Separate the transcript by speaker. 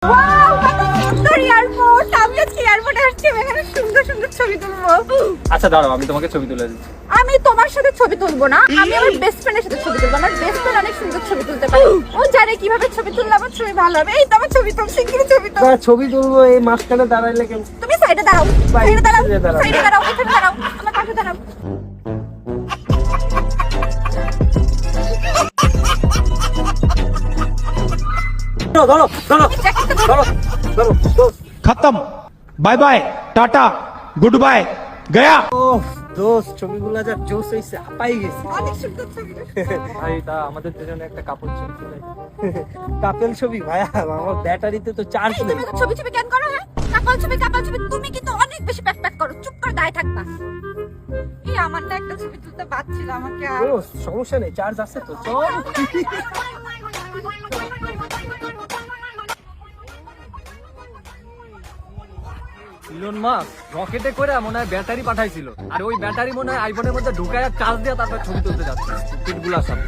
Speaker 1: Wow, কত সুন্দর airport! আমি আজকে এয়ারপোর্টে আসছি, এখানে সুন্দর সুন্দর ছবি তুলবো।
Speaker 2: আচ্ছা দাঁড়াও, আমি তোমাকে ছবি তুলে দিচ্ছি।
Speaker 1: আমি তোমার সাথে ছবি তুলবো না, আমি আমার বেস্ট ফ্রেন্ডের সাথে ছবি তুলবো। আমার বেস্ট ফ্রেন্ড অনেক সুন্দর ছবি তুলতে পারে, ও জানে কিভাবে ছবি তুললে আমার ছবি ভালো হবে। এই তো আমার ছবি তুল, শিগগিরই ছবি তুল।
Speaker 2: ছবি তুলবো, এই মাঝখানে দাঁড়াইলে কেন?
Speaker 1: তুমি সাইডে দাঁড়াও,
Speaker 2: ভাই,
Speaker 1: সাইডে দাঁড়াও,
Speaker 2: সাইডে দাঁড়াও।
Speaker 1: সাইডে দাঁড়াও, এখানে দাঁড়াও, আমার পাশে দাঁড়াও।
Speaker 2: ধরো ধরো ধরো ধরো ধরো।
Speaker 3: खत्म bye bye tata good bye गया।
Speaker 2: ও দোস্ত, ছবিগুলো যা জোস হইছে, হাঁপাই গেছি।
Speaker 1: অনেক সুন্দর ছবি।
Speaker 2: ভাই তা আমাদের দুজনে একটা কাপড় ছবি তুলে। কাপল ছবি ভাইয়া, আমার ব্যাটারিতে তো চার্জ
Speaker 1: এই,
Speaker 2: নেই।
Speaker 1: তুমি তো ছবি ছবি কেন করো? হ্যাঁ, কাপাল ছবি কাপাল ছবি, তুমি কিন্তু অনেক বেশি প্যাক প্যাক করো। চুপ করে দাঁড়িয়ে থাকবা। এই আমার না একটা ছবি তুলতে পারছিল, আমাকে আর
Speaker 2: দোস্ত সমস্যা নেই, চার্জ আছে তো, চল। ইলন মাস্ক রকেটে করে মনে হয় ব্যাটারি পাঠাইছিল, আর ওই ব্যাটারি মনে হয় আইফোনের মধ্যে ঢুকায় চার্জ দিয়ে তারপর ছবি তুলতে যাচ্ছে। পিটগুলা সব